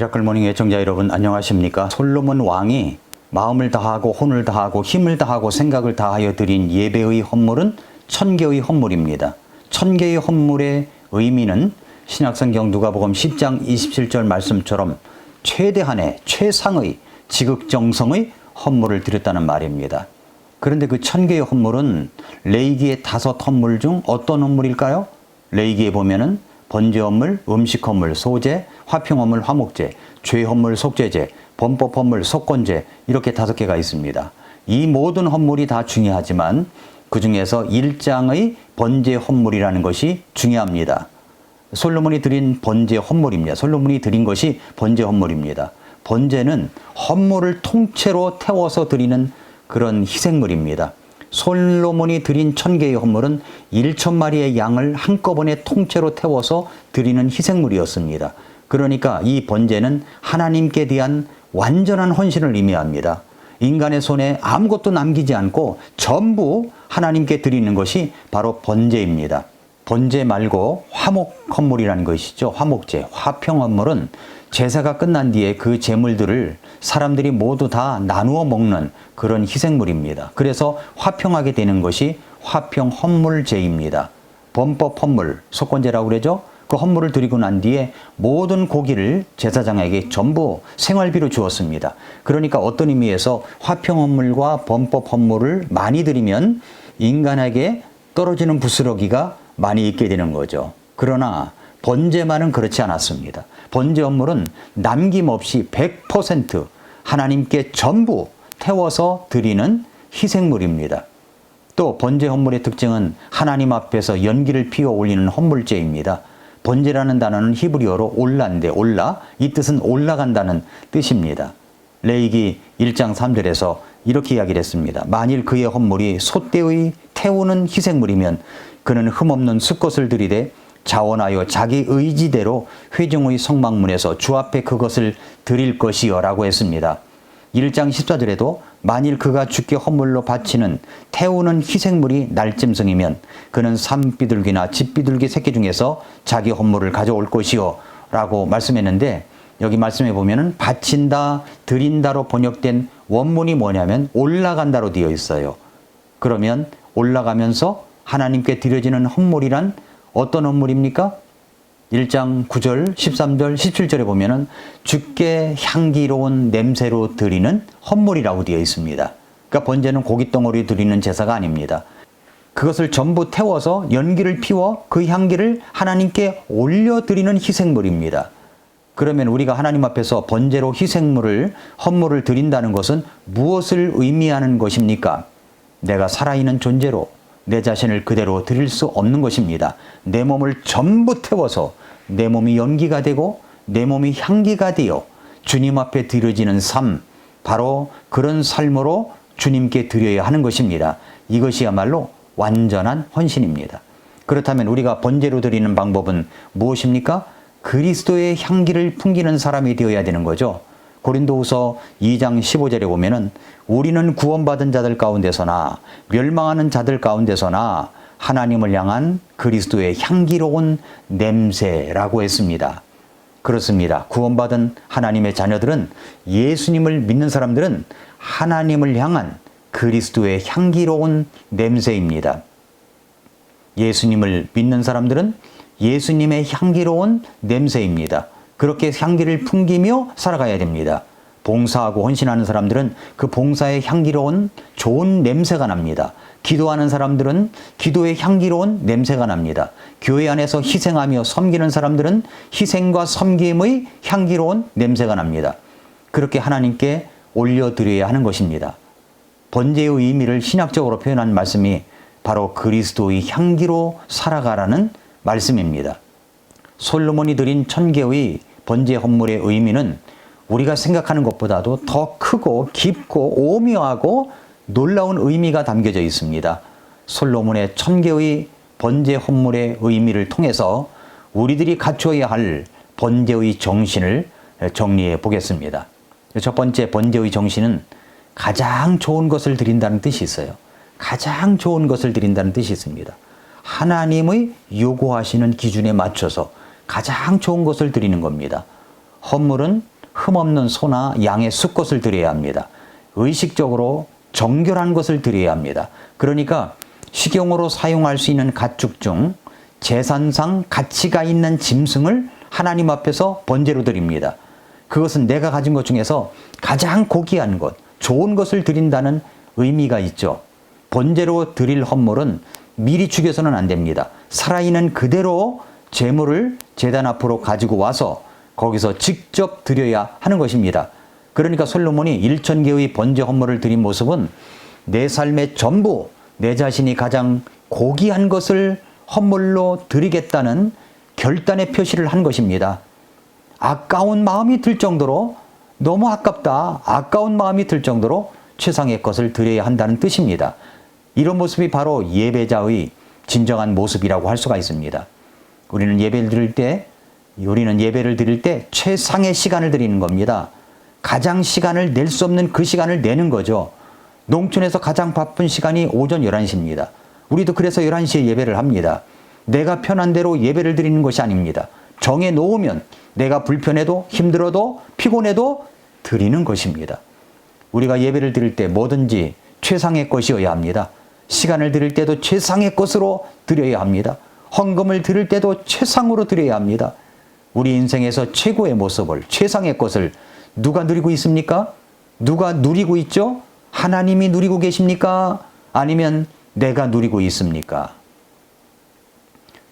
미라클 모닝 애청자 여러분 안녕하십니까? 솔로몬 왕이 마음을 다하고 혼을 다하고 힘을 다하고 생각을 다하여 드린 예배의 헌물은 1000개의 헌물입니다. 1000개의 헌물의 의미는 신약성경 누가복음 10장 27절 말씀처럼 최대한의 최상의 지극정성의 헌물을 드렸다는 말입니다. 그런데 그 1000개의 헌물은 레위기의 5 헌물 중 어떤 헌물일까요? 레위기에 보면은 번제 헌물, 음식 헌물, 소제, 화평 헌물, 화목제, 죄 헌물, 속죄제, 범법 헌물, 속건제 이렇게 5개가 있습니다. 이 모든 헌물이 다 중요하지만 그 중에서 1장의 번제 헌물이라는 것이 중요합니다. 솔로몬이 드린 번제 헌물입니다. 솔로몬이 드린 것이 번제 헌물입니다. 번제는 헌물을 통째로 태워서 드리는 그런 희생물입니다. 솔로몬이 드린 1000개의 헌물은 1000마리의 양을 한꺼번에 통째로 태워서 드리는 희생물이었습니다. 그러니까 이 번제는 하나님께 대한 완전한 헌신을 의미합니다. 인간의 손에 아무것도 남기지 않고 전부 하나님께 드리는 것이 바로 번제입니다. 번제 말고 화목 헌물이라는 것이죠. 화목제, 화평 헌물은 제사가 끝난 뒤에 그 제물들을 사람들이 모두 다 나누어 먹는 그런 희생물입니다. 그래서 화평하게 되는 것이 화평 헌물제입니다. 범법 헌물, 속건제라고 그러죠. 그 헌물을 드리고 난 뒤에 모든 고기를 제사장에게 전부 생활비로 주었습니다. 그러니까 어떤 의미에서 화평 헌물과 범법 헌물을 많이 드리면 인간에게 떨어지는 부스러기가 많이 있게 되는 거죠. 그러나 번제만은 그렇지 않았습니다. 번제 헌물은 남김없이 100% 하나님께 전부 태워서 드리는 희생물입니다. 또 번제 헌물의 특징은 하나님 앞에서 연기를 피워 올리는 헌물제입니다. 번제라는 단어는 히브리어로 올라인데 올라, 이 뜻은 올라간다는 뜻입니다. 레위기 1장 3절에서 이렇게 이야기를 했습니다. 만일 그의 헌물이 솥대의 태우는 희생물이면 그는 흠없는 수컷을 들이되 자원하여 자기 의지대로 회중의 성막문에서 주 앞에 그것을 드릴 것이요 라고 했습니다. 1장 14절에도 만일 그가 주께 헌물로 바치는 태우는 희생물이 날짐승이면 그는 산비둘기나 집비둘기 새끼 중에서 자기 헌물을 가져올 것이요 라고 말씀했는데, 여기 말씀해 보면은 바친다, 드린다로 번역된 원문이 뭐냐면 올라간다로 되어 있어요. 그러면 올라가면서 하나님께 드려지는 헌물이란 어떤 헌물입니까? 1장 9절, 13절, 17절에 보면은 주께 향기로운 냄새로 드리는 헌물이라고 되어 있습니다. 그러니까 번제는 고깃덩어리 드리는 제사가 아닙니다. 그것을 전부 태워서 연기를 피워 그 향기를 하나님께 올려드리는 희생물입니다. 그러면 우리가 하나님 앞에서 번제로 희생물을, 헌물을 드린다는 것은 무엇을 의미하는 것입니까? 내가 살아있는 존재로 내 자신을 그대로 드릴 수 없는 것입니다. 내 몸을 전부 태워서 내 몸이 연기가 되고 내 몸이 향기가 되어 주님 앞에 드려지는 삶, 바로 그런 삶으로 주님께 드려야 하는 것입니다. 이것이야말로 완전한 헌신입니다. 그렇다면 우리가 번제로 드리는 방법은 무엇입니까? 그리스도의 향기를 풍기는 사람이 되어야 되는 거죠. 고린도후서 2장 15절에 보면은 우리는 구원받은 자들 가운데서나 멸망하는 자들 가운데서나 하나님을 향한 그리스도의 향기로운 냄새라고 했습니다. 그렇습니다. 구원받은 하나님의 자녀들은, 예수님을 믿는 사람들은 하나님을 향한 그리스도의 향기로운 냄새입니다. 예수님을 믿는 사람들은 예수님의 향기로운 냄새입니다. 그렇게 향기를 풍기며 살아가야 됩니다. 봉사하고 헌신하는 사람들은 그 봉사의 향기로운 좋은 냄새가 납니다. 기도하는 사람들은 기도의 향기로운 냄새가 납니다. 교회 안에서 희생하며 섬기는 사람들은 희생과 섬김의 향기로운 냄새가 납니다. 그렇게 하나님께 올려드려야 하는 것입니다. 번제의 의미를 신학적으로 표현한 말씀이 바로 그리스도의 향기로 살아가라는 말씀입니다. 솔로몬이 드린 1000개의 번제 헌물의 의미는 우리가 생각하는 것보다도 더 크고 깊고 오묘하고 놀라운 의미가 담겨져 있습니다. 솔로몬의 1000개의 번제 헌물의 의미를 통해서 우리들이 갖춰야 할 번제의 정신을 정리해 보겠습니다. 첫 번째 번제의 정신은 가장 좋은 것을 드린다는 뜻이 있어요. 가장 좋은 것을 드린다는 뜻이 있습니다. 하나님의 요구하시는 기준에 맞춰서 가장 좋은 것을 드리는 겁니다. 헌물은 흠없는 소나 양의 수컷을 드려야 합니다. 의식적으로 정결한 것을 드려야 합니다. 그러니까 식용으로 사용할 수 있는 가축 중 재산상 가치가 있는 짐승을 하나님 앞에서 번제로 드립니다. 그것은 내가 가진 것 중에서 가장 고귀한 것, 좋은 것을 드린다는 의미가 있죠. 번제로 드릴 헌물은 미리 죽여서는 안 됩니다. 살아있는 그대로 제물을 제단 앞으로 가지고 와서 거기서 직접 드려야 하는 것입니다. 그러니까 솔로몬이 1000개의 번제 헌물을 드린 모습은 내 삶의 전부, 내 자신이 가장 고귀한 것을 헌물로 드리겠다는 결단의 표시를 한 것입니다. 아까운 마음이 들 정도로, 너무 아깝다, 아까운 마음이 들 정도로 최상의 것을 드려야 한다는 뜻입니다. 이런 모습이 바로 예배자의 진정한 모습이라고 할 수가 있습니다. 우리는 예배를 드릴 때 최상의 시간을 드리는 겁니다. 가장 시간을 낼 수 없는 그 시간을 내는 거죠. 농촌에서 가장 바쁜 시간이 오전 11시입니다. 우리도 그래서 11시에 예배를 합니다. 내가 편한 대로 예배를 드리는 것이 아닙니다. 정해 놓으면 내가 불편해도 힘들어도 피곤해도 드리는 것입니다. 우리가 예배를 드릴 때 뭐든지 최상의 것이어야 합니다. 시간을 드릴 때도 최상의 것으로 드려야 합니다. 헌금을 드릴 때도 최상으로 드려야 합니다. 우리 인생에서 최고의 모습을, 최상의 것을 누가 누리고 있습니까? 누가 누리고 있죠? 하나님이 누리고 계십니까? 아니면 내가 누리고 있습니까?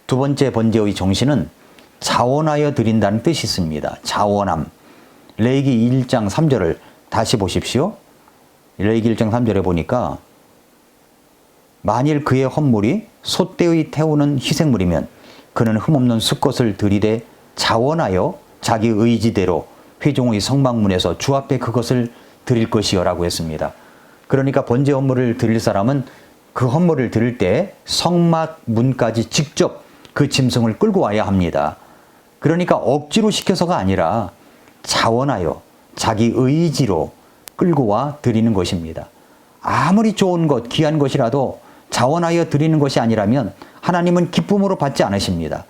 두 번째 번제의 정신은 자원하여 드린다는 뜻이 있습니다. 자원함. 레위기 1장 3절을 다시 보십시오. 레위기 1장 3절에 보니까 만일 그의 헌물이 소떼의 태우는 희생물이면 그는 흠없는 수컷을 들이되 자원하여 자기 의지대로 회중의 성막문에서 주 앞에 그것을 드릴 것이요라고 했습니다. 그러니까 번제 헌물을 드릴 사람은 그 헌물을 드릴 때 성막문까지 직접 그 짐승을 끌고 와야 합니다. 그러니까 억지로 시켜서가 아니라 자원하여 자기 의지로 끌고 와 드리는 것입니다. 아무리 좋은 것, 귀한 것이라도 자원하여 드리는 것이 아니라면 하나님은 기쁨으로 받지 않으십니다.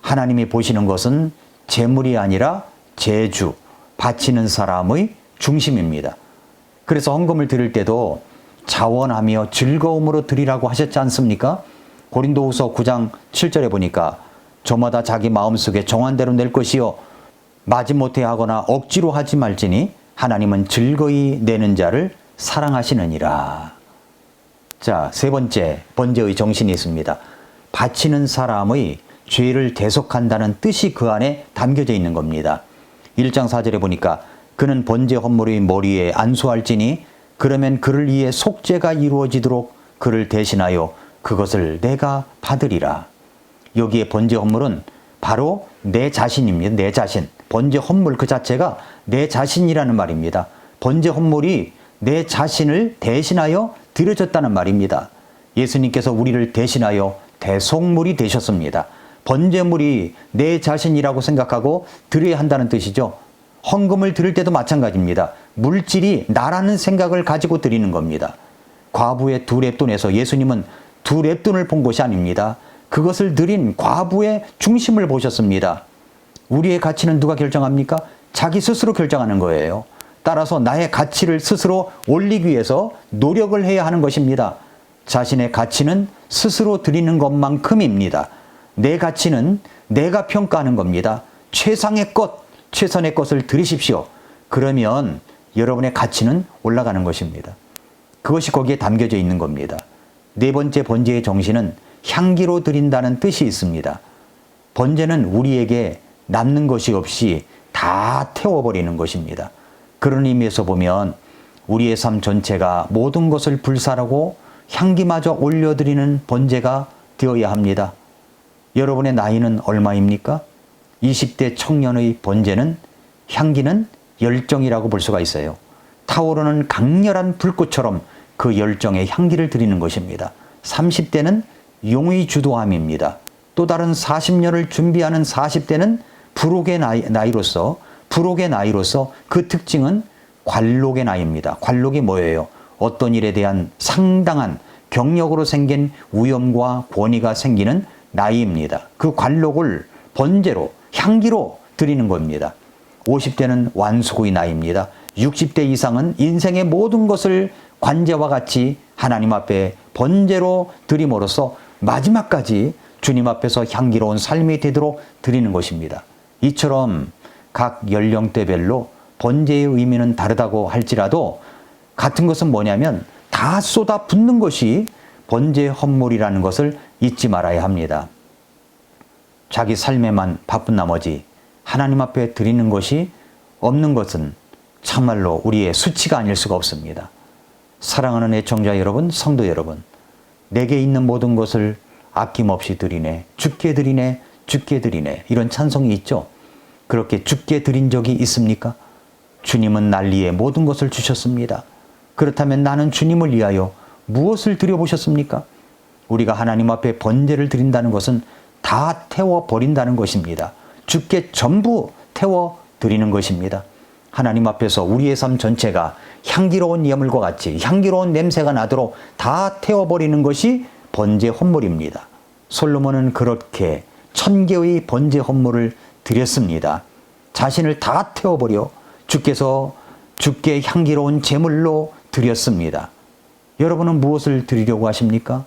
하나님이 보시는 것은 재물이 아니라 재주, 바치는 사람의 중심입니다. 그래서 헌금을 드릴 때도 자원하며 즐거움으로 드리라고 하셨지 않습니까? 고린도후서 9장 7절에 보니까 저마다 자기 마음속에 정한 대로 낼 것이요 마지못해 하거나 억지로 하지 말지니 하나님은 즐거이 내는 자를 사랑하시느니라. 자, 세 번째 번제의 정신이 있습니다. 바치는 사람의 죄를 대속한다는 뜻이 그 안에 담겨져 있는 겁니다. 1장 4절에 보니까 그는 번제 헌물의 머리에 안수할지니 그러면 그를 위해 속죄가 이루어지도록 그를 대신하여 그것을 내가 받으리라. 여기에 번제 헌물은 바로 내 자신입니다. 내 자신. 번제 헌물 그 자체가 내 자신이라는 말입니다. 번제 헌물이 내 자신을 대신하여 드려졌다는 말입니다. 예수님께서 우리를 대신하여 대속물이 되셨습니다. 번제물이 내 자신이라고 생각하고 드려야 한다는 뜻이죠. 헌금을 드릴 때도 마찬가지입니다. 물질이 나라는 생각을 가지고 드리는 겁니다. 과부의 2렙돈에서 예수님은 2렙돈을 본 것이 아닙니다. 그것을 드린 과부의 중심을 보셨습니다. 우리의 가치는 누가 결정합니까? 자기 스스로 결정하는 거예요. 따라서 나의 가치를 스스로 올리기 위해서 노력을 해야 하는 것입니다. 자신의 가치는 스스로 드리는 것만큼입니다. 내 가치는 내가 평가하는 겁니다. 최상의 것, 최선의 것을 드리십시오. 그러면 여러분의 가치는 올라가는 것입니다. 그것이 거기에 담겨져 있는 겁니다. 네 번째 번제의 정신은 향기로 드린다는 뜻이 있습니다. 번제는 우리에게 남는 것이 없이 다 태워버리는 것입니다. 그런 의미에서 보면 우리의 삶 전체가 모든 것을 불사르고 향기마저 올려드리는 번제가 되어야 합니다. 여러분의 나이는 얼마입니까? 20대 청년의 번제는 향기는 열정이라고 볼 수가 있어요. 타오르는 강렬한 불꽃처럼 그 열정의 향기를 드리는 것입니다. 30대는 용의 주도함입니다. 또 다른 40년을 준비하는 40대는 불혹의 나이로서 그 특징은 관록의 나이입니다. 관록이 뭐예요? 어떤 일에 대한 상당한 경력으로 생긴 위엄과 권위가 생기는 나이입니다. 그 관록을 번제로, 향기로 드리는 겁니다. 50대는 완수구의 나이입니다. 60대 이상은 인생의 모든 것을 관제와 같이 하나님 앞에 번제로 드림으로써 마지막까지 주님 앞에서 향기로운 삶이 되도록 드리는 것입니다. 이처럼 각 연령대별로 번제의 의미는 다르다고 할지라도 같은 것은 뭐냐면 다 쏟아붓는 것이 번제 헌물이라는 것을 잊지 말아야 합니다. 자기 삶에만 바쁜 나머지 하나님 앞에 드리는 것이 없는 것은 참말로 우리의 수치가 아닐 수가 없습니다. 사랑하는 애청자 여러분, 성도 여러분, 내게 있는 모든 것을 아낌없이 드리네, 주께 드리네, 주께 드리네, 이런 찬송이 있죠. 그렇게 주께 드린 적이 있습니까? 주님은 날 위해 모든 것을 주셨습니다. 그렇다면 나는 주님을 위하여 무엇을 드려보셨습니까? 우리가 하나님 앞에 번제를 드린다는 것은 다 태워버린다는 것입니다. 주께 전부 태워드리는 것입니다. 하나님 앞에서 우리의 삶 전체가 향기로운 예물과 같이 향기로운 냄새가 나도록 다 태워버리는 것이 번제 헌물입니다. 솔로몬은 그렇게 1000개의 번제 헌물을 드렸습니다. 자신을 다 태워버려 주께서 주께 향기로운 제물로 드렸습니다. 여러분은 무엇을 드리려고 하십니까?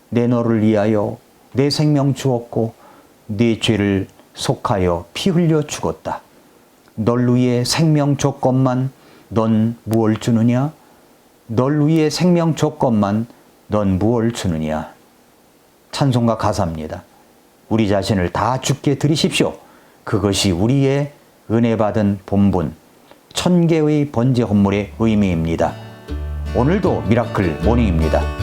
내 너를 위하여 내 생명 주었고 내 죄를 속하여 피 흘려 죽었다. 널 위해 생명 줬건만 넌 무얼 주느냐? 널 위해 생명 줬건만 넌 무얼 주느냐? 찬송가 가사입니다. 우리 자신을 다 주께 드리십시오. 그것이 우리의 은혜 받은 본분, 1000개의 번제 헌물의 의미입니다. 오늘도 미라클 모닝입니다.